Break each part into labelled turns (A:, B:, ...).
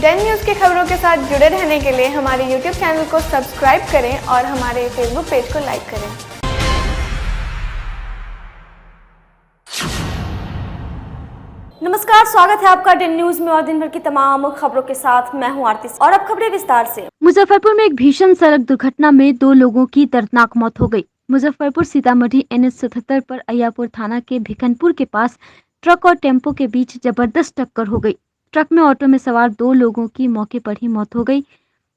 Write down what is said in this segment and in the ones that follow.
A: Dane news की खबरों के साथ जुड़े रहने के लिए हमारे YouTube चैनल को सब्सक्राइब करें और हमारे Facebook पेज को लाइक करें।
B: नमस्कार, स्वागत है आपका डेन न्यूज में और दिन भर की तमाम खबरों के साथ मैं हूं आरती। और अब खबरें विस्तार से। मुजफ्फरपुर में एक भीषण सड़क दुर्घटना में 2 लोगों की दर्दनाक मौत हो गई। मुजफ्फरपुर सीतामढ़ी NH 77 पर अय्यापुर थाना के भिखनपुर के पास ट्रक और टेम्पो के बीच जबरदस्त टक्कर हो गई। ट्रक में ऑटो में सवार 2 लोगों की मौके पर ही मौत हो गई।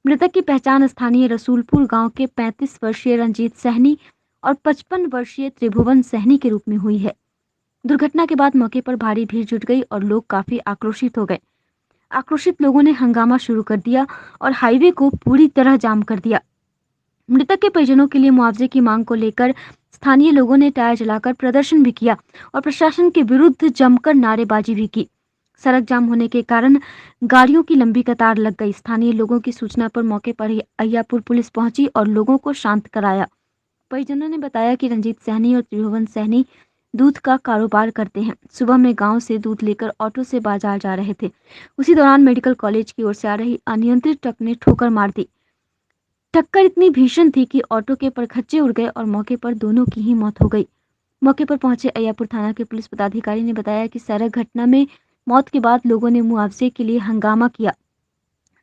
B: मृतक की पहचान स्थानीय रसूलपुर गांव के 35 वर्षीय रंजीत सहनी और 55 वर्षीय त्रिभुवन सहनी के रूप में हुई है। दुर्घटना के बाद मौके पर भारी भीड़ जुट गई और लोग काफी आक्रोशित हो गए। आक्रोशित लोगों ने हंगामा शुरू कर दिया और हाईवे को पूरी तरह जाम कर दिया। मृतक के परिजनों के लिए मुआवजे की मांग को लेकर स्थानीय लोगों ने टायर जलाकर प्रदर्शन भी किया और प्रशासन के विरुद्ध जमकर नारेबाजी भी की। सड़क जाम होने के कारण गाड़ियों की लंबी कतार लग गई। स्थानीय लोगों की सूचना पर मौके पर ही अय्यापुर पुलिस पहुंची और लोगों को शांत कराया। परिजनों ने बताया कि रंजीत सहनी और त्रिभुवन सहनी दूध का कारोबार करते हैं। सुबह में गांव से दूध लेकर ऑटो से बाजार जा रहे थे। उसी दौरान मेडिकल कॉलेज की ओर से आ रही अनियंत्रित ट्रक ने ठोकर मार दी। टक्कर इतनी भीषण थी कि ऑटो के परखच्चे उड़ गए और मौके पर दोनों की ही मौत हो गई। मौके पर पहुंचे अय्यापुर थाना के पुलिस पदाधिकारी ने बताया कि सड़क घटना में मौत के बाद लोगों ने मुआवजे के लिए हंगामा किया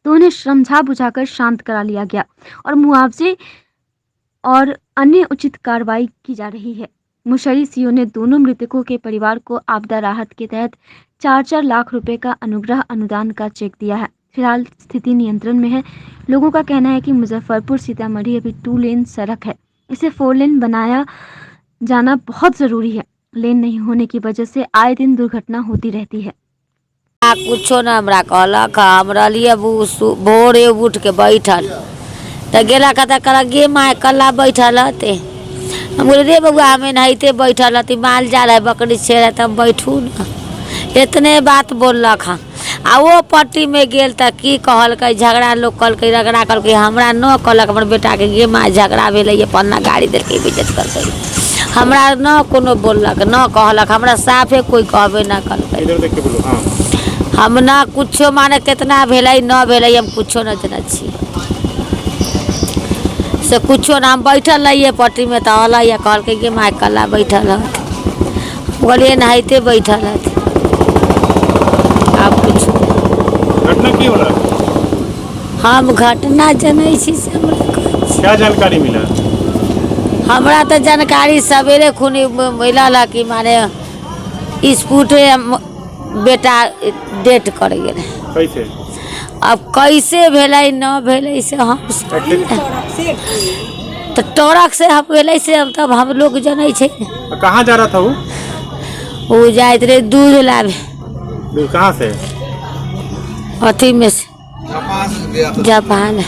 B: तो उन्हें समझा बुझाकर शांत करा लिया गया और मुआवजे और अन्य उचित कार्रवाई की जा रही है। मुशर्री सीओ ने दोनों मृतकों के परिवार को आपदा राहत के तहत 4-4 लाख रुपए का अनुग्रह अनुदान का चेक दिया है। फिलहाल स्थिति नियंत्रण में है। लोगों का कहना है कि मुजफ्फरपुर सीतामढ़ी अभी 2 लेन सड़क है, इसे 4 लेन बनाया जाना बहुत जरूरी है। लेन नहीं होने की वजह से आए दिन दुर्घटना होती रहती है।
C: कुछो न हमरा कहलक, हमरा लिए भोरे उठ के बैठल तो गेला कता कर गे माँ कल्ला बैठल हते। हम बोले रे बउआ हमें नहाते बैठल हती, माल जा रहा है बकरी छेड़ तो हम बैठू न। इतने बात बोलक हाँ। आ वो पट्टी में गेल तो की कहलक, झगड़ा लोग कहलक, रगड़ा कहलक, हमरा न कहलक हमर बेटा के गे माँ झगड़ा भेल पन्ना गाड़ी देलक बेइज्जत करके। हमरा न कोनो बोलक न कहलक, हमरा साफे कोई कहबे न कहलक। हम न कुछो माने कितना भेलै न भेलै हम कुछो न जानै छी से कुछो न। हम बैठल रहिए पट्टी में तो अल कहल के माँ कल्ला बैठल हत, बोलिए नहाते बैठल हत। अब कुछ
D: घटना की होला?
C: हम घटना जनै छी से
D: क्या जानकारी मिला?
C: हमरा तो जानकारी सवेरे खुनी मिलल कि माने स्कूटे बेटा डेट कर गेल।
D: कैसे?
C: अब कैसे भेलै न भेलै से हम तो ट्रक से हम भेलै से हम तब हम लोग जनै छै।
D: कहाँ जा रहा था
C: वो जाइत रहे दूध लावे।
D: दूध कहाँ से?
C: अथी में से जापान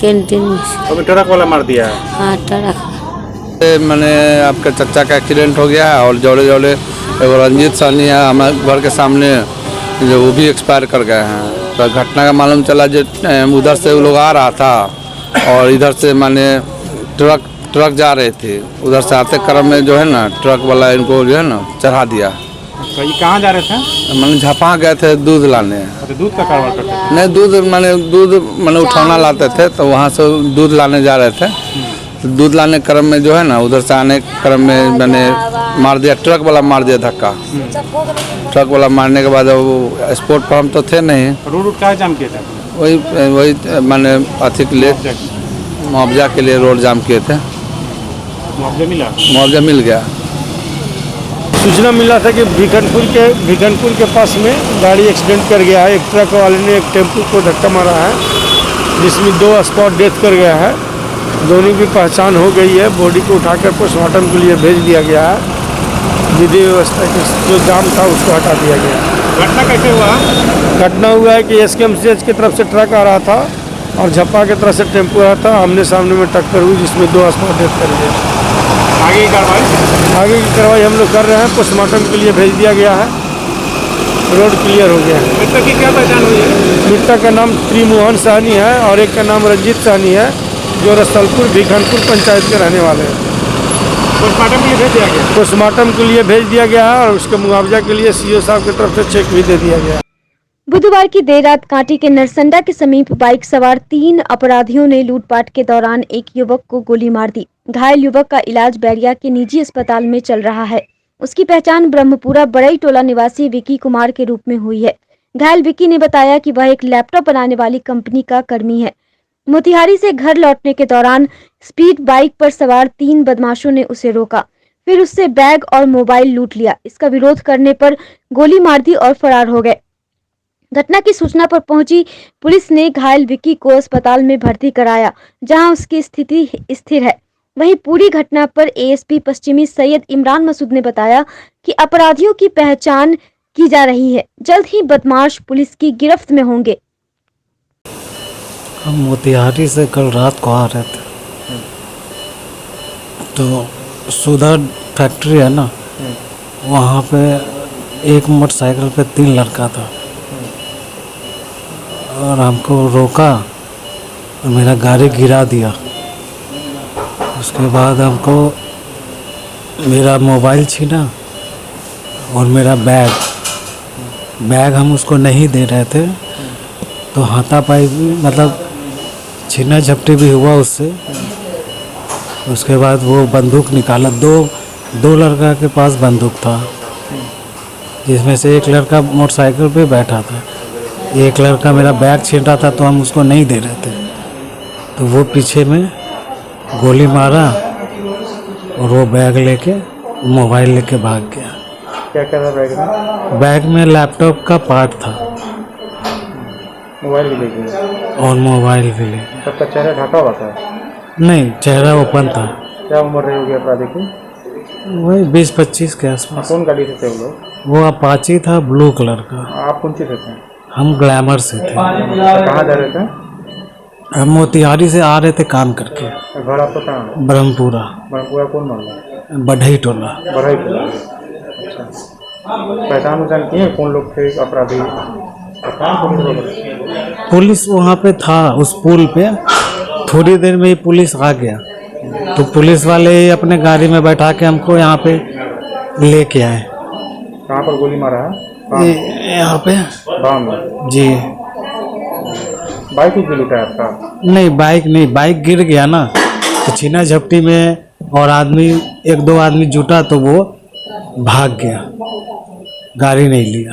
C: कैंटीन में से।
D: अभी ट्रक वाला मार दिया है?
C: हाँ ट्रक।
E: मैंने आपके चाचा का एक्सीडेंट हो गया और जोड़े जोड़े रंजीत सहनी है हमारे घर के सामने, जो वो भी एक्सपायर कर गए हैं। तो घटना का मालूम चला जो उधर से वो लोग आ रहा था और इधर से माने ट्रक जा रहे थे। उधर से आते क्रम में जो है ना ट्रक वाला इनको जो है ना चढ़ा दिया।
D: तो ये कहाँ जा रहे थे?
E: मैंने झापा गए थे दूध लाने।
D: अच्छा, दूध का कारोबार करते थे?
E: नहीं, दूध मैंने उठौना लाते थे तो वहाँ से दूध लाने जा रहे थे। तो दूध लाने क्रम में जो है ना उधर से आने क्रम में मैंने मार दिया, ट्रक वाला मार दिया धक्का। ट्रक वाला मारने के बाद वो स्पॉट पर हम तो थे नहीं।
D: रोड का जाम किया था?
E: वही मैंने अथी के लिए मुआवजा के लिए रोड जाम किए थे।
D: मुआवजा मिला?
E: मुआवजा मिल गया।
F: सूचना मिला था कि भिखनपुर के पास में गाड़ी एक्सीडेंट कर गया है। एक ट्रक वाले ने एक टेम्पो को धक्का मारा है जिसमें 2 स्पॉट डेथ कर गया है। दोनों की पहचान हो गई है। बॉडी को उठाकर पोस्टमार्टम के लिए भेज दिया गया है। विधि व्यवस्था के जो जाम था उसको हटा दिया गया।
D: घटना कैसे हुआ?
F: घटना हुआ है कि SKMCH की तरफ से ट्रक आ रहा था और झप्पा की तरफ से टेम्पो आ रहा था। आमने सामने में टक्कर हुई जिसमें 2 स्पॉट डेथ कर गए।
D: आगे की
F: कार्रवाई हम लोग कर रहे हैं। पोस्टमार्टम के लिए भेज दिया गया है। रोड क्लियर हो गया है।
D: मृतक की क्या पहचान हुई है?
F: मृतक का नाम त्रिभुवन सहनी है और एक का नाम रंजीत सहनी है जो रसलपुर भिखनपुर पंचायत के रहने वाले हैं।
D: पोस्टमार्टम के लिए भेज दिया गया?
F: पोस्टमार्टम के लिए भेज दिया गया है और उसके मुआवजा के लिए CO साहब की तरफ से चेक भी दे दिया गया है।
B: बुधवार की देर रात कांटी के नरसंडा के समीप बाइक सवार 3 अपराधियों ने लूटपाट के दौरान एक युवक को गोली मार दी। घायल युवक का इलाज बैरिया के निजी अस्पताल में चल रहा है। उसकी पहचान ब्रह्मपुरा बड़ई टोला निवासी विकी कुमार के रूप में हुई है। घायल विकी ने बताया कि वह एक लैपटॉप बनाने वाली कंपनी का कर्मी है। मोतिहारी से घर लौटने के दौरान स्पीड बाइक पर सवार 3 बदमाशों ने उसे रोका, फिर उससे बैग और मोबाइल लूट लिया। इसका विरोध करने पर गोली मार दी और फरार हो गए। घटना की सूचना पर पहुंची पुलिस ने घायल विक्की को अस्पताल में भर्ती कराया, जहां उसकी स्थिति स्थिर है। वहीं पूरी घटना पर एएसपी पश्चिमी सैयद इमरान मसूद ने बताया कि अपराधियों की पहचान की जा रही है। जल्द ही बदमाश पुलिस की गिरफ्त में होंगे।
G: हम मोतिहारी से कल रात को आ रहे थे, तो सुधा फैक्ट्री है ना, वहाँ पे एक मोटरसाइकिल पे 3 लड़का था और हमको रोका और मेरा गाड़ी गिरा दिया। उसके बाद हमको मेरा मोबाइल छीना और मेरा बैग हम उसको नहीं दे रहे थे, तो हाथापाई भी मतलब छीना झपटी भी हुआ उससे। उसके बाद वो बंदूक निकाला, दो लड़का के पास बंदूक था, जिसमें से एक लड़का मोटरसाइकिल पे बैठा था, एक लड़का मेरा बैग छीन रहा था, तो हम उसको नहीं दे रहे थे। तो वो पीछे में गोली मारा और वो बैग लेके मोबाइल लेके भाग गया।
D: क्या क्या था बैग में?
G: बैग में लैपटॉप का पार्ट था,
D: मोबाइल भी ले गए
G: और मोबाइल भी ले गया।
D: सबका चेहरा ढका हुआ था?
G: नहीं, चेहरा ओपन था।
D: क्या उम्र रही होगी अपराधी की?
G: वही 20-25 के आसपास।
D: कौन गाड़ी से थे वो लोग?
G: वो अपाची था, ब्लू कलर का।
D: आप कौन सी थे?
G: हम ग्लैमर से थे।
D: कहाँ जा रहे थे?
G: हम मोतिहारी से आ रहे थे काम करके।
D: घर आपका कहाँ है?
G: ब्रह्मपुरा
D: ब्रह्मपुरा कौन मोहल्ला?
G: बढ़ई टोला।
D: बढ़ई टोला। अच्छा, पहचान की है कौन लोग थे अपराधी?
G: पुलिस वहाँ पे था उस पुल पे। थोड़ी देर में ही पुलिस आ गया, तो पुलिस वाले अपने गाड़ी में बैठा के हमको यहाँ पे लेके आए।
D: कहाँ पर गोली मारा है?
G: यहाँ पे जी।
D: बाइक भी लूटा है आपका?
G: नहीं, बाइक नहीं, बाइक गिर गया ना, तो छीना झपटी में और एक दो आदमी जुटा तो वो भाग गया, गाड़ी नहीं लिया।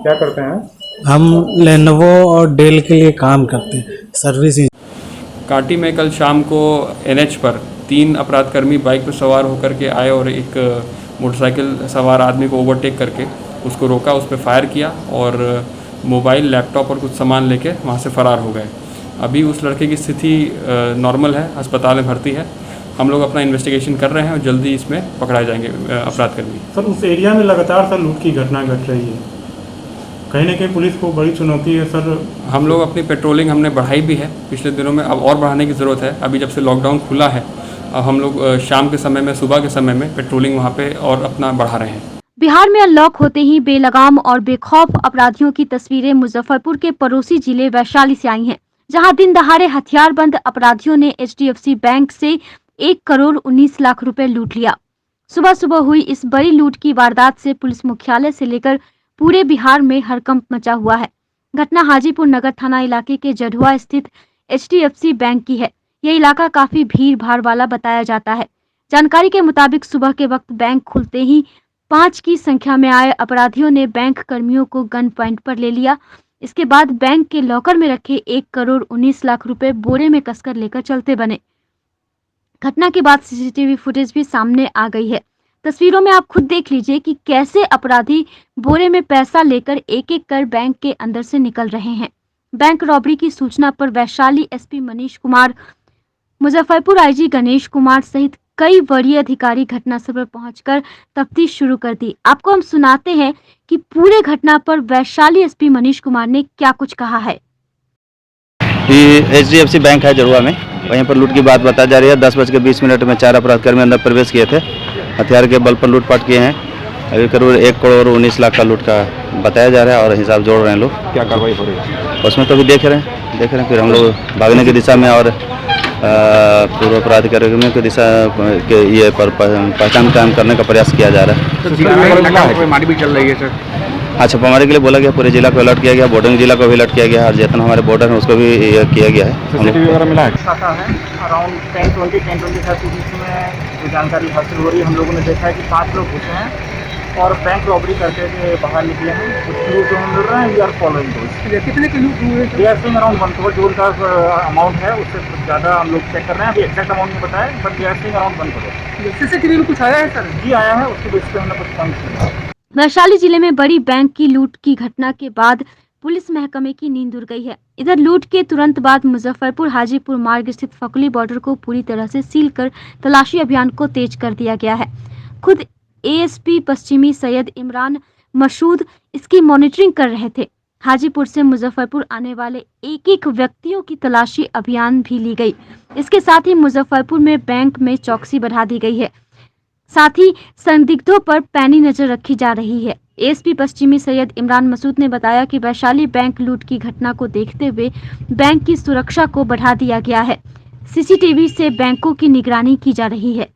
D: क्या करते हैं?
G: हम लेनोवो और डेल के लिए काम करते हैं, सर्विस।
H: कांटी में कल शाम को एनएच पर 3 अपराधकर्मी बाइक पर सवार होकर के आए और एक मोटरसाइकिल सवार आदमी को ओवरटेक करके उसको रोका, उस पर फायर किया और मोबाइल, लैपटॉप और कुछ सामान लेके वहाँ से फरार हो गए। अभी उस लड़के की स्थिति नॉर्मल है, अस्पताल में भर्ती है। हम लोग अपना इन्वेस्टिगेशन कर रहे हैं और जल्दी इसमें पकड़ाए जाएंगे अपराधकर्मी।
D: सर, उस एरिया में लगातार सर लूट की घटना घट रही है, कहीं ना कहीं पुलिस को बड़ी चुनौती है सर।
H: हम लोग अपनी पेट्रोलिंग हमने बढ़ाई भी है पिछले दिनों में, अब और बढ़ाने की ज़रूरत है। अभी जब से लॉकडाउन खुला है, अब हम लोग शाम के समय में, सुबह के समय में पेट्रोलिंग वहाँ पे और अपना बढ़ा रहे हैं।
B: बिहार में अनलॉक होते ही बेलगाम और बेखौफ अपराधियों की तस्वीरें मुजफ्फरपुर के पड़ोसी जिले वैशाली से आई हैं, जहां दिन दहाड़े हथियारबंद अपराधियों ने HDFC बैंक से 1 करोड़ 19 लाख रुपए लूट लिया। सुबह सुबह हुई इस बड़ी लूट की वारदात से पुलिस मुख्यालय से लेकर पूरे बिहार में हड़कंप मचा हुआ है। घटना हाजीपुर नगर थाना इलाके के जढ़ुआ स्थित HDFC बैंक की है। यह इलाका काफी भीड़ भाड़ वाला बताया जाता है। जानकारी के मुताबिक सुबह के वक्त बैंक खुलते ही 5 की संख्या में आए अपराधियों ने बैंक कर्मियों को गन पॉइंट पर ले लिया। इसके बाद बैंक के लॉकर में रखे 1 करोड़ 19 लाख रुपए बोरे में कसकर लेकर चलते बने। घटना के बाद CCTV फुटेज भी सामने आ गई है। तस्वीरों में आप खुद देख लीजिए कि कैसे अपराधी बोरे में पैसा लेकर एक एक कर बैंक के अंदर से निकल रहे हैं। बैंक रॉबरी की सूचना पर वैशाली SP मनीष कुमार, मुजफ्फरपुर IG गणेश कुमार सहित कई वरीय अधिकारी घटनास्थल पर पहुंचकर तफ्तीश शुरू कर दी। आपको हम सुनाते हैं कि पूरे घटना पर वैशाली SP मनीष कुमार ने क्या कुछ कहा है।
I: HDFC बैंक है जरुआ में, वहीं पर लूट की बात बताई जा रही है। 10:20 में 4 अपराधकर्मी अंदर प्रवेश किए थे, हथियार के बल पर लूटपाट किए हैं। अभी करीब 1 करोड़ 19 लाख का लूट का बताया जा रहा है और हिसाब जोड़ रहे हैं लोग। क्या कार्रवाई हो रही है उसमें तो अभी देख रहे हैं। फिर हम लोग भागने की दिशा में और पूर्व अपराधकर्मियों की दिशा के ये पर पहचान कायम करने का प्रयास किया जा रहा है।
D: मारपीट चल रही है सर?
I: हाँ, छापामारी के लिए बोला गया, पूरे जिला को अलर्ट किया गया, बॉर्डरिंग जिला को भी अलर्ट किया गया और जितना हमारे बॉर्डर है उसको भी किया गया है।
D: सीसीटीवी वगैरह मिला है?
J: खाता है अराउंड 10:20-10:25 के बीच में जो जानकारी हासिल हो रही है, हम लोगों ने देखा है कि 5 लोग घुसे हैं और बैंक रॉबरी करके के बाहर निकले हैं। कुछ क्लूज जो हमें मिल रहे हैं, वी आर फॉलोइंग दोस। कितने क्लूज हुए? We are seeing around 1 crore जो उनका अमाउंट है, उससे कुछ ज़्यादा हम लोग चेक कर रहे हैं। अभी एक्जैक्ट अमाउंट नहीं बताया, but we are seeing around 1 crore. CCTV में कुछ आया है सर? जी आया है, उसके बेस पे हमने कुछ पॉइंट किया।
B: वैशाली जिले में बड़ी बैंक की लूट की घटना के बाद पुलिस महकमे की नींद उड़ गई है। इधर लूट के तुरंत बाद मुजफ्फरपुर हाजीपुर मार्ग स्थित फकुली बॉर्डर को पूरी तरह से सील कर तलाशी अभियान को तेज कर दिया गया है। खुद एएसपी पश्चिमी सैयद इमरान मसूद इसकी मॉनिटरिंग कर रहे थे। हाजीपुर से मुजफ्फरपुर आने वाले एक एक व्यक्तियों की तलाशी अभियान भी ली गई। इसके साथ ही मुजफ्फरपुर में बैंक में चौकसी बढ़ा दी गई है। साथ ही संदिग्धों पर पैनी नजर रखी जा रही है। एएसपी पश्चिमी सैयद इमरान मसूद ने बताया कि वैशाली बैंक लूट की घटना को देखते हुए बैंक की सुरक्षा को बढ़ा दिया गया है। सीसीटीवी से बैंकों की निगरानी की जा रही है।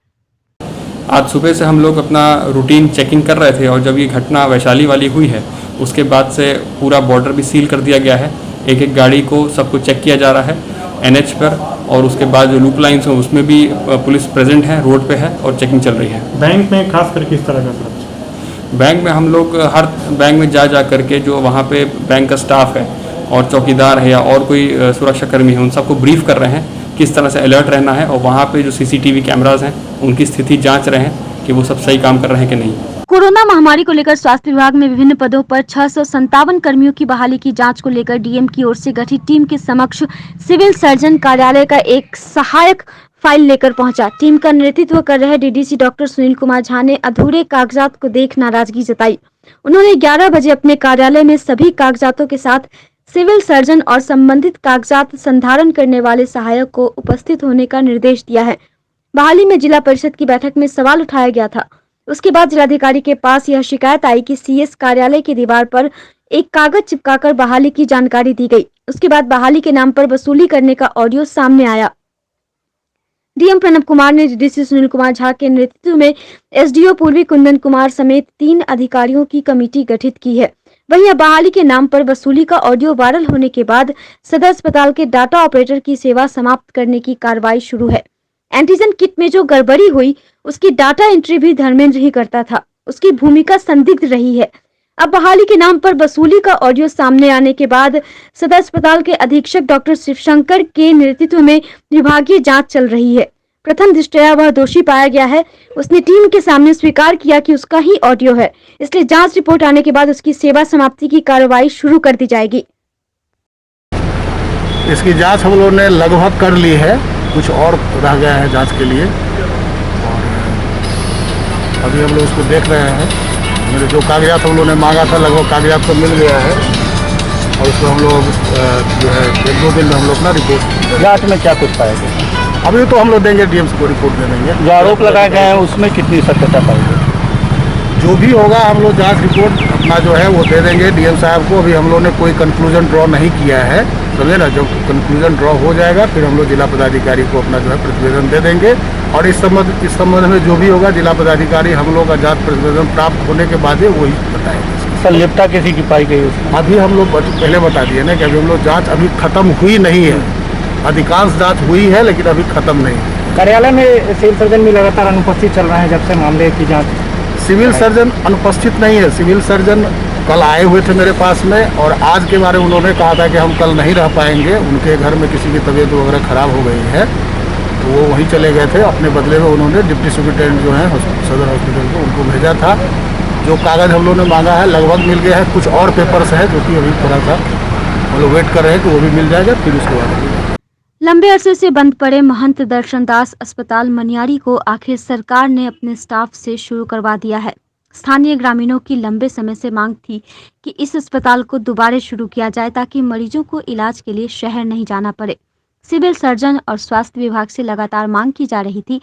H: आज सुबह से हम लोग अपना रूटीन चेकिंग कर रहे थे और जब ये घटना वैशाली वाली हुई है उसके बाद से पूरा बॉर्डर भी सील कर दिया गया है। एक एक गाड़ी को सबको चेक किया जा रहा है एनएच पर, और उसके बाद जो लूप लाइन्स हैं उसमें भी पुलिस प्रेजेंट है, रोड पे है और चेकिंग चल रही है।
D: बैंक में खास कर किस तरह का सुरक्षा?
H: बैंक में हम लोग हर बैंक में जा करके जो वहाँ पे बैंक का स्टाफ है और चौकीदार है या और कोई सुरक्षा कर्मी है उन सबको ब्रीफ कर रहे हैं किस तरह से अलर्ट रहना है, और वहाँ पे जो सीसीटीवी कैमराज हैं उनकी स्थिति जांच रहे हैं कि वो सब सही काम कर रहे हैं कि नहीं।
B: कोरोना महामारी को लेकर स्वास्थ्य विभाग में विभिन्न पदों पर 657 कर्मियों की बहाली की जांच को लेकर डीएम की ओर से गठित टीम के समक्ष सिविल सर्जन कार्यालय का एक सहायक फाइल लेकर पहुंचा। टीम का नेतृत्व कर रहे डीडीसी डॉक्टर सुनील कुमार झा ने अधूरे कागजात को देख नाराजगी जताई। उन्होंने 11 बजे अपने कार्यालय में सभी कागजातों के साथ सिविल सर्जन और संबंधित कागजात संधारण करने वाले सहायक को उपस्थित होने का निर्देश दिया है। बहाली में जिला परिषद की बैठक में सवाल उठाया गया था। उसके बाद जिलाधिकारी के पास यह शिकायत आई कि सीएस कार्यालय की दीवार पर एक कागज चिपकाकर बहाली की जानकारी दी गई। उसके बाद बहाली के नाम पर वसूली करने का ऑडियो सामने आया। डीएम प्रणब कुमार ने डीडीसी सुनील कुमार झा के नेतृत्व में एसडीओ पूर्वी कुंदन कुमार समेत 3 अधिकारियों की कमेटी गठित की है। वहीं बहाली के नाम पर वसूली का ऑडियो वायरल होने के बाद सदर अस्पताल के डाटा ऑपरेटर की सेवा समाप्त करने की कार्रवाई शुरू है। एंटीजन किट में जो गड़बड़ी हुई उसकी डाटा एंट्री भी धर्मेंद्र ही करता था। उसकी भूमिका संदिग्ध रही है। अब बहाली के नाम पर वसूली का ऑडियो सामने आने के बाद सदर अस्पताल के अधीक्षक डॉक्टर शिवशंकर के नेतृत्व में विभागीय जांच चल रही है। प्रथम दृष्टया वह दोषी पाया गया है। उसने टीम के सामने स्वीकार किया कि उसका ही ऑडियो है, इसलिए जांच रिपोर्ट आने के बाद उसकी सेवा समाप्ति की कार्रवाई शुरू कर दी जाएगी।
F: इसकी जांच हम लोगों ने लगभग कर ली है, कुछ और रह गया है जांच के लिए, और अभी हम लोग उसको देख रहे हैं। मेरे जो कागजात हम लोगों ने मांगा था लगभग कागजात तो मिल गया है, और उसको हम लोग जो है 1-2 दिन में हम लोग अपना रिपोर्ट।
J: जांच में क्या कुछ पाएंगे?
F: अभी तो हम लोग देंगे, डीएम को रिपोर्ट दे देंगे।
J: जो आरोप लगाए गए हैं उसमें कितनी सत्यता पाएंगे?
F: जो भी होगा हम लोग जांच रिपोर्ट अपना जो है वो दे देंगे डीएम साहब को। अभी हम लोग ने कोई कंक्लूजन ड्रॉ नहीं किया है, समझे ना। जब कंक्लूजन ड्रॉ हो जाएगा फिर हम लोग जिला पदाधिकारी को अपना जो है प्रतिवेदन दे देंगे, और इस संबंध में जो भी होगा जिला पदाधिकारी हम लोग का जांच प्रतिवेदन प्राप्त होने के बाद ही वही बताएंगे।
J: संलिप्तता किसी की पाई गई उसमें?
F: अभी हम लोग पहले बता दिए ना कि अभी हम लोग जाँच अभी खत्म हुई नहीं है। अधिकांश जाँच हुई है लेकिन अभी खत्म नहीं है।
J: कार्यालय में सिविल सर्जन भी लगातार अनुपस्थित चल रहे हैं जब से मामले की जाँच।
F: सिविल सर्जन अनुपस्थित नहीं है। सिविल सर्जन कल आए हुए थे मेरे पास में, और आज के बारे में उन्होंने कहा था कि हम कल नहीं रह पाएंगे, उनके घर में किसी की तबीयत वगैरह ख़राब हो गई है, तो वो वहीं चले गए थे। अपने बदले में उन्होंने डिप्टी सुपरिटेंडेंट जो है सदर हॉस्पिटल को उनको भेजा था। जो कागज़ हम लोगों ने मांगा है लगभग मिल गया है। कुछ और पेपर्स है जो कि अभी थोड़ा सा हम लोग वेट कर रहे हैं कि वो भी मिल जाएगा, फिर उसके बाद।
B: लंबे अरसे से बंद पड़े महंत दर्शन दास अस्पताल मनियारी को आखिर सरकार ने अपने स्टाफ से शुरू करवा दिया है। स्थानीय ग्रामीणों की लंबे समय से मांग थी कि इस अस्पताल को दोबारा शुरू किया जाए ताकि मरीजों को इलाज के लिए शहर नहीं जाना पड़े। सिविल सर्जन और स्वास्थ्य विभाग से लगातार मांग की जा रही थी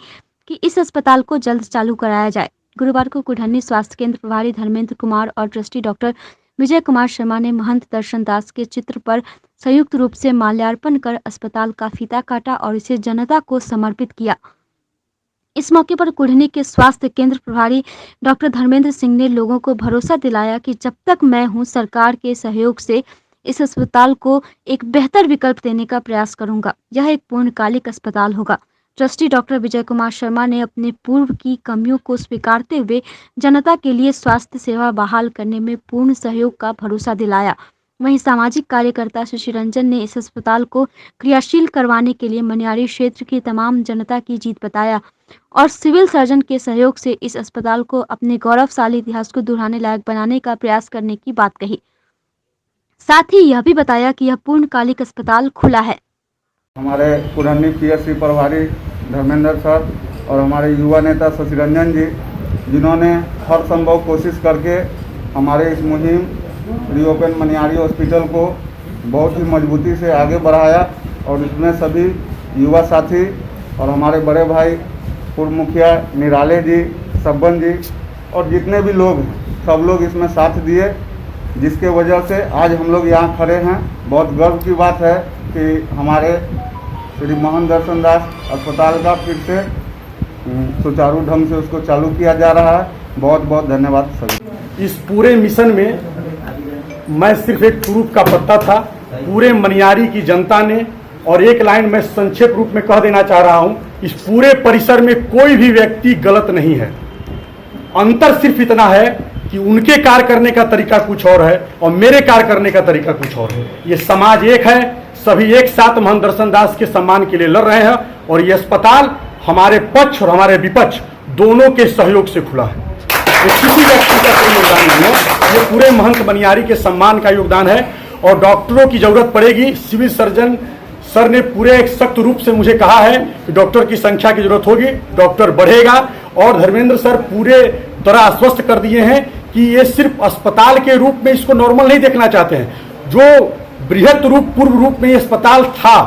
B: कि इस अस्पताल को जल्द चालू कराया जाए। गुरुवार को कुढ़नी स्वास्थ्य केंद्र प्रभारी धर्मेंद्र कुमार और ट्रस्टी डॉक्टर विजय कुमार शर्मा ने महंत दर्शन दास के चित्र पर संयुक्त रूप से माल्यार्पण कर अस्पताल का फीता काटा और इसे जनता को समर्पित किया। इस मौके पर कुढ़नी के स्वास्थ्य केंद्र प्रभारी डॉक्टर धर्मेंद्र सिंह ने लोगों को भरोसा दिलाया कि जब तक मैं हूं, सरकार के सहयोग से इस अस्पताल को एक बेहतर विकल्प देने का प्रयास करूंगा। यह एक पूर्णकालिक अस्पताल होगा। ट्रस्टी डॉक्टर विजय कुमार शर्मा ने अपने पूर्व की कमियों को स्वीकारते हुए जनता के लिए स्वास्थ्य सेवा बहाल करने में पूर्ण सहयोग का भरोसा दिलाया। वहीं सामाजिक कार्यकर्ता शशि रंजन ने इस अस्पताल को क्रियाशील करवाने के लिए मनियारी क्षेत्र की तमाम जनता की जीत बताया और सिविल सर्जन के सहयोग से इस अस्पताल को अपने गौरवशाली इतिहास को दोहराने लायक बनाने का प्रयास करने की बात कही। साथ ही यह भी बताया कि यह पूर्णकालिक अस्पताल खुला है।
K: हमारे कुढ़नी पीएससी प्रभारी धर्मेंद्र सर और हमारे युवा नेता शशि रंजन जी, जिन्होंने हर संभव कोशिश करके हमारे इस मुहिम रीओपन मनियारी हॉस्पिटल को बहुत ही मजबूती से आगे बढ़ाया और इसमें सभी युवा साथी और हमारे बड़े भाई पूर्व मुखिया निराले जी, सब्बन जी और जितने भी लोग हैं, सब लोग इसमें साथ दिए, जिसके वजह से आज हम लोग यहाँ खड़े हैं। बहुत गर्व की बात है कि हमारे श्री मोहन दर्शन दास अस्पताल का फिर से सुचारू ढंग से उसको चालू किया जा रहा है। बहुत बहुत धन्यवाद सभी।
F: इस पूरे मिशन में मैं सिर्फ एक प्रूफ का पत्ता था। पूरे मनियारी की जनता ने, और एक लाइन मैं संक्षेप रूप में कह देना चाह रहा हूं, इस पूरे परिसर में कोई भी व्यक्ति गलत नहीं है। अंतर सिर्फ इतना है कि उनके कार्य करने का तरीका कुछ और है और मेरे कार्य करने का तरीका कुछ और है। ये समाज एक है, सभी एक साथ मोहन दर्शन दास के सम्मान के लिए लड़ रहे हैं और ये अस्पताल हमारे पक्ष और हमारे विपक्ष दोनों के सहयोग से खुला है। ये किसी व्यक्ति का कोई योगदान नहीं है, ये पूरे महंत मनियारी के सम्मान का योगदान है। और डॉक्टरों की जरूरत पड़ेगी। सिविल सर्जन सर ने पूरे एक सख्त रूप से मुझे कहा है कि डॉक्टर की संख्या की जरूरत होगी, डॉक्टर बढ़ेगा। और धर्मेंद्र सर पूरे तरह आश्वस्त कर दिए हैं कि ये सिर्फ अस्पताल के रूप में इसको नॉर्मल नहीं देखना चाहते हैं। जो बृहत रूप पूर्व रूप में ये अस्पताल था,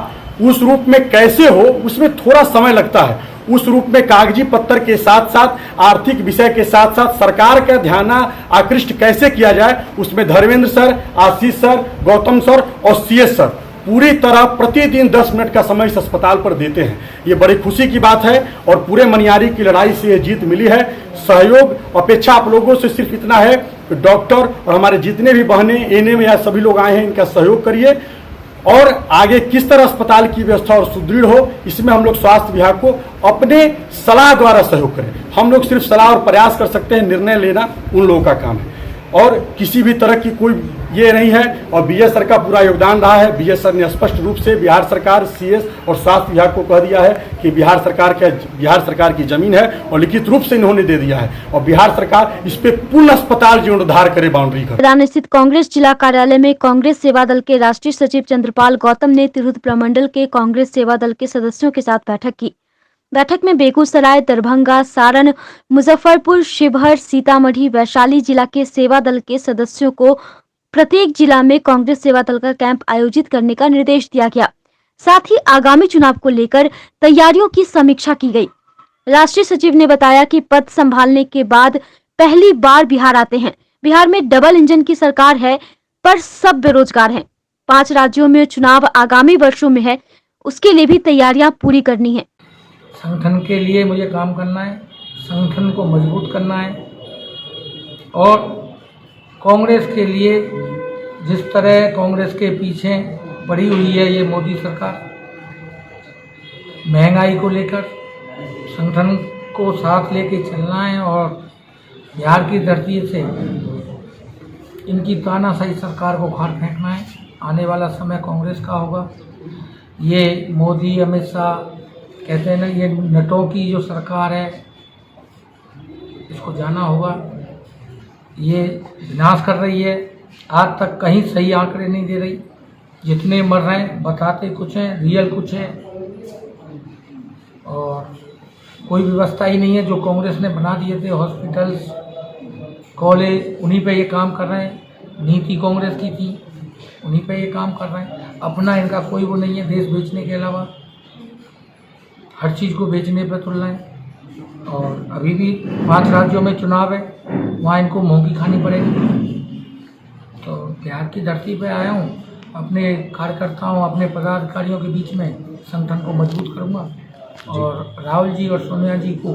F: उस रूप में कैसे हो, उसमें थोड़ा समय लगता है। उस रूप में कागजी पत्तर के साथ साथ आर्थिक विषय के साथ साथ सरकार का ध्यान आकृष्ट कैसे किया जाए, उसमें धर्मेंद्र सर, आशीष सर, गौतम सर और सीएस सर पूरी तरह प्रतिदिन 10 मिनट का समय इस अस्पताल पर देते हैं। ये बड़ी खुशी की बात है और पूरे मनियारी की लड़ाई से ये जीत मिली है। सहयोग अपेक्षा आप लोगों से सिर्फ इतना है कि डॉक्टर और हमारे जितने भी बहनें एएनएम या सभी लोग आए हैं, इनका सहयोग करिए और आगे किस तरह अस्पताल की व्यवस्था और सुदृढ़ हो, इसमें हम लोग स्वास्थ्य विभाग को अपने सलाह द्वारा सहयोग करें। हम लोग सिर्फ सलाह और प्रयास कर सकते हैं, निर्णय लेना उन लोगों का काम है और किसी भी तरह की कोई ये नहीं है। और बीएस सर का पूरा योगदान रहा है। बीएस सर ने स्पष्ट रूप से बिहार सरकार, सीएस और स्वास्थ्य विभाग को कह दिया है कि बिहार सरकार की जमीन है और लिखित रूप से इन्होंने दे दिया है और बिहार सरकार इस पे पूर्ण अस्पताल जीर्णोद्धार करे, बाउंड्री करे।
B: मैदान स्थित कांग्रेस जिला कार्यालय में कांग्रेस सेवा दल के राष्ट्रीय सचिव चंद्रपाल गौतम ने तिरहुत प्रमंडल के कांग्रेस सेवा दल के सदस्यों के साथ बैठक की। बैठक में बेगूसराय, दरभंगा, सारण, मुजफ्फरपुर, शिवहर, सीतामढ़ी, वैशाली जिला के सेवा दल के सदस्यों को प्रत्येक जिला में कांग्रेस सेवा दल का कैंप आयोजित करने का निर्देश दिया गया। साथ ही आगामी चुनाव को लेकर तैयारियों की समीक्षा की गई। राष्ट्रीय सचिव ने बताया कि पद संभालने के बाद पहली बार बिहार आते हैं। बिहार में डबल इंजन की सरकार है पर सब बेरोजगार हैं। 5 राज्यों में चुनाव आगामी वर्षों में है, उसके लिए भी तैयारियां पूरी करनी है।
L: संगठन के लिए मुझे काम करना है, संगठन को मजबूत करना है और कांग्रेस के लिए जिस तरह कांग्रेस के पीछे पड़ी हुई है ये मोदी सरकार, महंगाई को लेकर संगठन को साथ लेके चलना है और बिहार की धरती से इनकी तानाशाही सरकार को उखाड़ फेंकना है। आने वाला समय कांग्रेस का होगा। ये मोदी, अमित शाह कहते हैं ना, ये नटों की जो सरकार है, इसको जाना होगा। ये विनाश कर रही है। आज तक कहीं सही आंकड़े नहीं दे रही। जितने मर रहे हैं बताते कुछ हैं, रियल कुछ है और कोई व्यवस्था ही नहीं है। जो कांग्रेस ने बना दिए थे हॉस्पिटल्स, कॉलेज, उन्हीं पे ये काम कर रहे हैं। नीति कांग्रेस की थी, उन्हीं पे ये काम कर रहे हैं। अपना इनका कोई वो नहीं है देश बेचने के अलावा। हर चीज़ को बेचने पर तुल रहे हैं और अभी भी 5 राज्यों में चुनाव है, वहाँ इनको महंगी खानी पड़ेगी। तो बिहार की धरती पे आया हूँ, अपने कार्यकर्ताओं, अपने पदाधिकारियों के बीच में संगठन को मजबूत करूँगा और राहुल जी और सोनिया जी को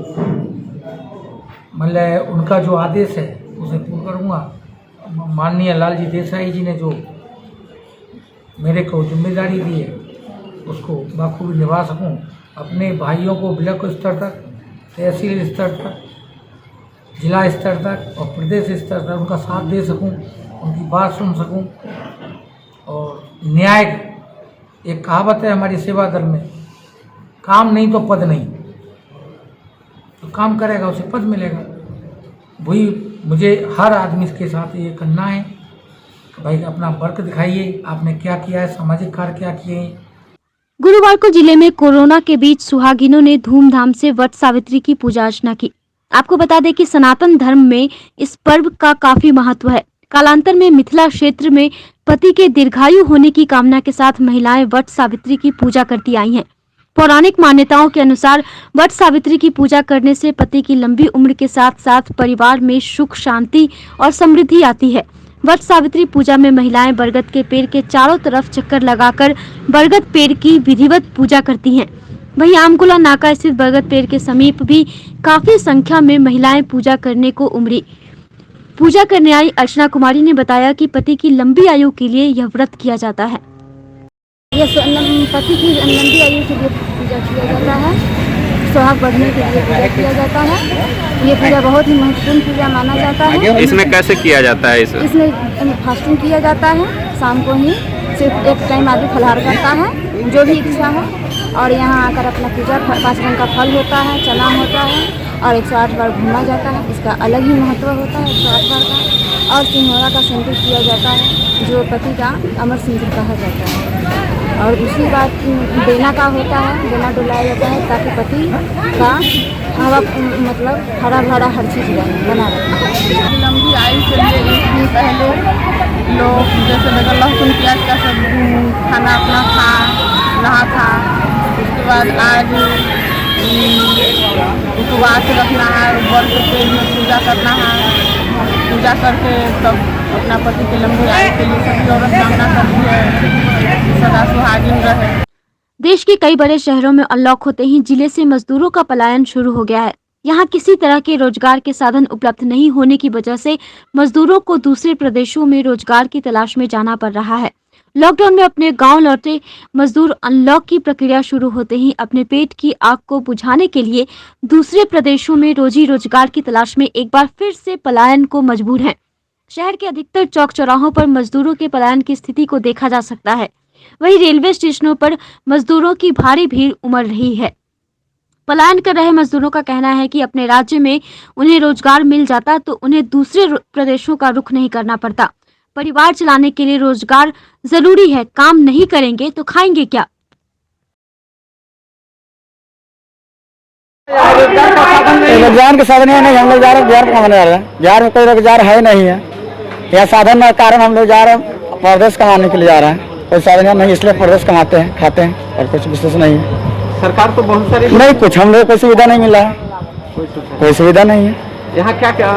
L: मतलब उनका जो आदेश है उसे पूर्ण करूँगा। माननीय लालजी देसाई जी ने जो मेरे को जिम्मेदारी दी है उसको बखूबी निभा सकूं, अपने भाइयों को ब्लॉक स्तर तक, तहसील स्तर तक, जिला स्तर तक और प्रदेश स्तर तक उनका साथ दे सकूं, उनकी बात सुन सकूं। और न्याय, एक कहावत है हमारी सेवा दल में, काम नहीं तो पद नहीं, तो काम करेगा उसे पद मिलेगा। वही मुझे हर आदमी के साथ ये करना है कि भाई अपना वर्क दिखाइए, आपने क्या किया है, सामाजिक कार्य क्या किए हैं।
B: गुरुवार को जिले में कोरोना के बीच सुहागिनों ने धूमधाम से वट सावित्री की पूजा अर्चना की। आपको बता दें कि सनातन धर्म में इस पर्व का काफी महत्व है। कालांतर में मिथिला क्षेत्र में पति के दीर्घायु होने की कामना के साथ महिलाएं वट सावित्री की पूजा करती आई हैं। पौराणिक मान्यताओं के अनुसार वट सावित्री की पूजा करने से पति की लंबी उम्र के साथ साथ परिवार में सुख, शांति और समृद्धि आती है। वट सावित्री पूजा में महिलाएं बरगद के पेड़ के चारों तरफ चक्कर लगाकर बरगद पेड़ की विधिवत पूजा करती हैं। वहीं आमगुला नाका स्थित बरगद पेड़ के समीप भी काफी संख्या में महिलाएं पूजा करने को उमड़ी। पूजा करने आई अर्चना कुमारी ने बताया कि पति की लंबी आयु के लिए यह व्रत किया जाता है।
M: यह पति की लंबी आयु के लिए पूजा किया जाता है, सुहाग बढ़ने के लिए पूजा किया जाता है। ये पूजा बहुत ही महत्वपूर्ण पूजा माना जाता है।
N: इसमें कैसे किया जाता है?
M: इसमें फास्टिंग किया जाता है, शाम को ही सिर्फ एक टाइम आदमी फलाहार करता है, जो भी इच्छा हो, और यहाँ आकर अपना पूजा 5 रंग का फल होता है, चना होता है और 108 बार घूमा जाता है। इसका अलग ही महत्व होता है 108 बार का। और सिंदूर का सिंदूर किया जाता है, जो पति का अमर सिंदूर कहा जाता है। और उसी बात बेना का होता है, बेना डुलाया जाता है ताकि पति का हवा मतलब हरा भरा हर चीज़ बना रहे।
A: लंबी आयु के लिए एक दिन पहले लोग जैसे बगैर लहसुन प्याज का सब खाना अपना नहा था। उसके बाद आज उपवास रखना है, व्रत के लिए पूजा करना है। पूजा करके तब अपना पति के लंबी आयु के लिए सभी औरत कामना करती है, सदा सुहागिन रहे।
B: देश के कई बड़े शहरों में अनलॉक होते ही जिले से मजदूरों का पलायन शुरू हो गया है। यहाँ किसी तरह के रोजगार के साधन उपलब्ध नहीं होने की वजह से मजदूरों को दूसरे प्रदेशों में रोजगार की तलाश में जाना पड़ रहा है। लॉकडाउन में अपने गांव लौटे मजदूर अनलॉक की प्रक्रिया शुरू होते ही अपने पेट की आग को बुझाने के लिए दूसरे प्रदेशों में रोजी रोजगार की तलाश में एक बार फिर से पलायन को मजबूर हैं। शहर के अधिकतर चौक चौराहों पर मजदूरों के पलायन की स्थिति को देखा जा सकता है। वहीं रेलवे स्टेशनों पर मजदूरों की भारी भीड़ उमड़ रही है। पलायन कर रहे मजदूरों का कहना है कि अपने राज्य में उन्हें रोजगार मिल जाता तो उन्हें दूसरे प्रदेशों का रुख नहीं करना पड़ता। परिवार चलाने के लिए रोजगार जरूरी है, काम नहीं करेंगे तो खाएंगे क्या।
O: रोजगार के साधन है नहीं, हम लोग जा रहे हैं बिहार कमाने जा रहे हैं। बिहार में कोई रोजगार है नहीं है, यह साधन के कारण हम लोग जा रहे हैं, प्रदेश कमाने के लिए जा रहे हैं। कोई साधन नहीं, इसलिए प्रदेश कमाते हैं, खाते हैं और कुछ विशेष नहीं है।
N: सरकार तो बहुत सारी
O: नहीं, कुछ हम लोग कोई सुविधा नहीं मिला है, कोई सुविधा नहीं है।
N: यहाँ क्या क्या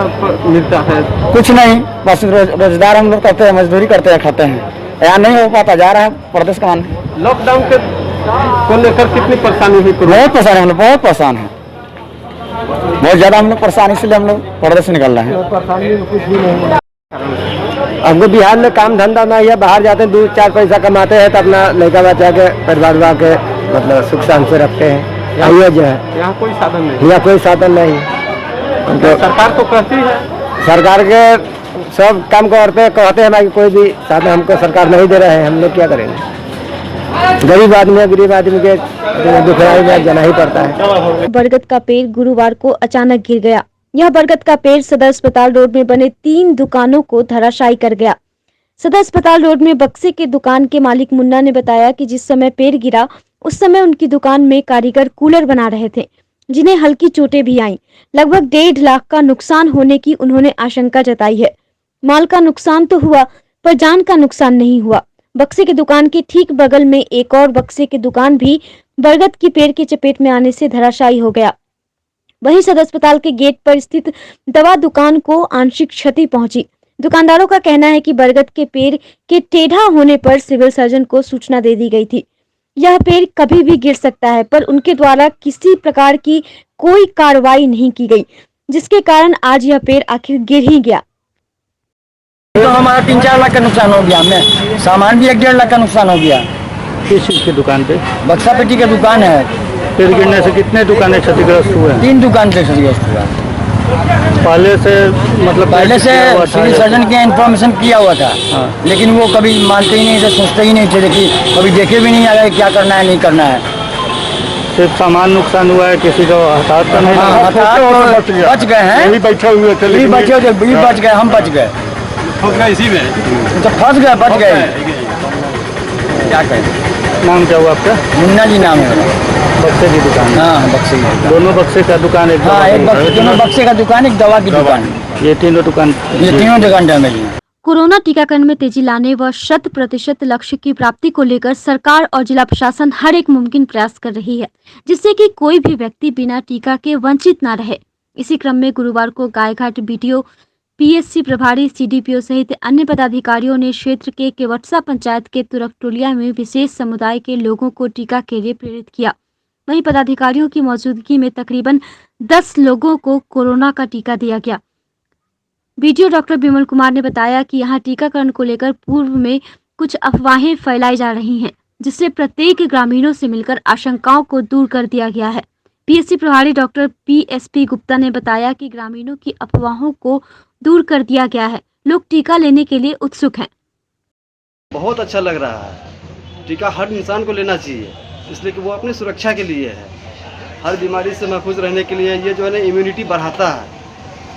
N: मिलता है?
O: कुछ नहीं, बस रोजगार हम लोग करते हैं, मजदूरी करते हैं, खाते हैं। यहाँ नहीं हो पाता, जा रहा है प्रदेश कमाने।
N: लॉकडाउन के को लेकर कितनी परेशानी हुई?
O: बहुत परेशान, हम लोग बहुत परेशान है, बहुत ज्यादा हम लोग परेशान, इसलिए हम लोग प्रदेश निकल रहे हैं।
N: परेशानी कुछ भी नहीं।
O: हमको बिहार में काम धंधा नहीं है, बाहर जाते हैं 2-4 पैसा कमाते हैं तो अपना लड़का बच्चा के परिवार के मतलब सुख शांति से रखते हैं। ये जो है
N: यहाँ कोई साधन नहीं,
O: यहाँ कोई साधन नहीं।
N: तो सरकार तो कहती है,
O: सरकार के सब काम कहते हैं कि कोई भी साधन हमको सरकार नहीं दे रहे हैं, हम लोग क्या करेंगे। गरीब आदमी के दुखराई में जाना ही पड़ता है।
B: बरगद का पेड़ गुरुवार को अचानक गिर गया। यह बरगद का पेड़ सदर अस्पताल रोड में बने 3 दुकानों को धराशायी कर गया। सदर अस्पताल रोड में बक्से के दुकान के मालिक मुन्ना ने बताया कि जिस समय पेड़ गिरा उस समय उनकी दुकान में कारीगर कूलर बना रहे थे, जिन्हें हल्की चोटें भी आईं। लगभग 1.5 लाख का नुकसान होने की उन्होंने आशंका जताई है। माल का नुकसान तो हुआ पर जान का नुकसान नहीं हुआ। बक्से की दुकान के ठीक बगल में एक और बक्से की दुकान भी बरगद की पेड़ की चपेट में आने से धराशायी हो गया। वहीं सदर अस्पताल के गेट पर स्थित दवा दुकान को आंशिक क्षति पहुंची। दुकानदारों का कहना है कि बरगद के पेड़ के टेढ़ा होने पर सिविल सर्जन को सूचना दे दी गई थी। यह पेड़ कभी भी गिर सकता है, पर उनके द्वारा किसी प्रकार की कोई कार्रवाई नहीं की गई, जिसके कारण आज यह पेड़ आखिर गिर ही गया।
O: तो हमारा 3-4 लाख का नुकसान हो गया, हमें सामान भी 1-1.5 लाख का नुकसान हो गया।
G: किस चीज़ की दुकान पे?
O: बक्सा पेटी की दुकान है।
G: पेड़ गिरने से कितने दुकानें क्षतिग्रस्त हुए हैं?
O: 3 दुकान से क्षतिग्रस्त हुआ।
G: पहले से मतलब
O: पहले से सिविल सर्जन के इन्फॉर्मेशन किया हुआ था, लेकिन वो कभी मानते ही नहीं थे, सोचते ही नहीं थे, देखिए कभी देखे भी नहीं आया क्या करना है नहीं करना है।
G: सिर्फ सामान नुकसान हुआ है, किसी का हताहत तो नहीं?
O: बच गए हैं,
G: यही बैठे हुए थे,
O: यही बच गए, हम बच गए,
G: इसी में
O: तो फंस गए, बच गए, क्या कहें।
G: नाम क्या हुआ आपका?
O: मुन्ना जी नाम है।
G: बक्से की दुकान?
O: हाँ, बक्से की।
G: दोनों बक्से का दुकान? एक
O: हाँ, एक बक्से, दोनों बक्से का दुकान, एक दवा की दुकान।
G: ये तीनों दुकान
O: डैमेज है।
B: कोरोना टीकाकरण में तेजी लाने व 100% लक्ष्य की प्राप्ति को लेकर सरकार और जिला प्रशासन हर एक मुमकिन प्रयास कर रही है, जिससे कि कोई भी व्यक्ति बिना टीका के वंचित न रहे। इसी क्रम में गुरुवार को गायघाट बीडीओ, पीएससी प्रभारी, सीडीपीओ सहित अन्य पदाधिकारियों ने क्षेत्र के केवटसा पंचायत के तुरकटोलिया में विशेष समुदाय के लोगों को टीका के लिए प्रेरित किया। वहीं पदाधिकारियों की मौजूदगी में तकरीबन 10 लोगों को कोरोना का टीका दिया गया। बीडीओ डॉक्टर विमल कुमार ने बताया कि यहां टीकाकरण को लेकर पूर्व में कुछ अफवाहें फैलाई जा रही हैं, जिससे प्रत्येक ग्रामीणों से मिलकर आशंकाओं को दूर कर दिया गया है। पीएससी प्रभारी डॉक्टर पीएसपी गुप्ता ने बताया कि ग्रामीणों की अफवाहों को दूर कर दिया गया है, लोग टीका लेने के लिए उत्सुक हैं।
P: बहुत अच्छा लग रहा है, टीका हर इंसान को लेना चाहिए, इसलिए कि वो अपनी सुरक्षा के लिए है, हर बीमारी से महफूज रहने के लिए। ये जो है ना इम्यूनिटी बढ़ाता है,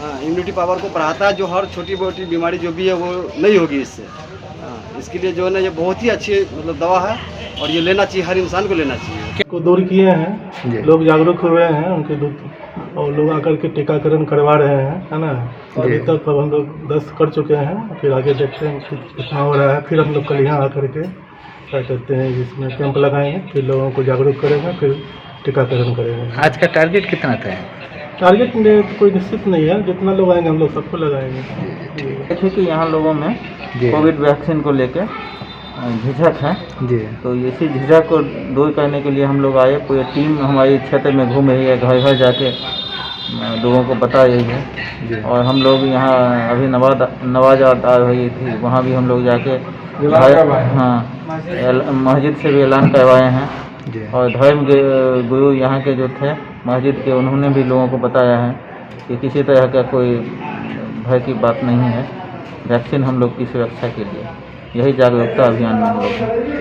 P: हाँ, इम्यूनिटी पावर को बढ़ाता है, जो हर छोटी मोटी बीमारी जो भी है वो नहीं होगी इससे। हाँ, इसके लिए जो है ना ये बहुत ही अच्छी मतलब दवा है और ये लेना चाहिए, हर इंसान को लेना चाहिए।
F: को दूर किए हैं, लोग जागरूक हुए हैं उनके दूर, और लोग आकर के टीकाकरण करवा रहे हैं, है ना। अभी तक हम लोग 10 कर चुके हैं, फिर आगे देखते हैं कितना हो रहा है। फिर हम लोग कल यहाँ आकर के क्या करते हैं, इसमें कैंप लगाएंगे, फिर लोगों को जागरूक करेंगे, फिर टीकाकरण करेंगे।
G: आज का टारगेट कितना था?
F: टारगेट में कोई निश्चित नहीं है, जितना लोग आएंगे हम लोग सबको लगाएंगे।
J: देखिए कि यहाँ लोगों में कोविड वैक्सीन को लेकर झिझक है
G: जी,
J: तो इसी झिझक को दूर करने के लिए हम लोग आए। पूरी टीम हमारी क्षेत्र में घूम रही है, घर घर जाके लोगों को बता रही है। और हम लोग यहाँ अभी नवाज़ आ रही थी, वहाँ भी हम लोग जाके हाँ मस्जिद से भी ऐलान करवाए हैं। और धर्म गुरु यहाँ के जो थे मस्जिद के, उन्होंने भी लोगों को बताया है कि किसी तरह का कोई भय की बात नहीं है, वैक्सीन हम लोग की सुरक्षा के लिए, यही जागरूकता अभियान में हम लोग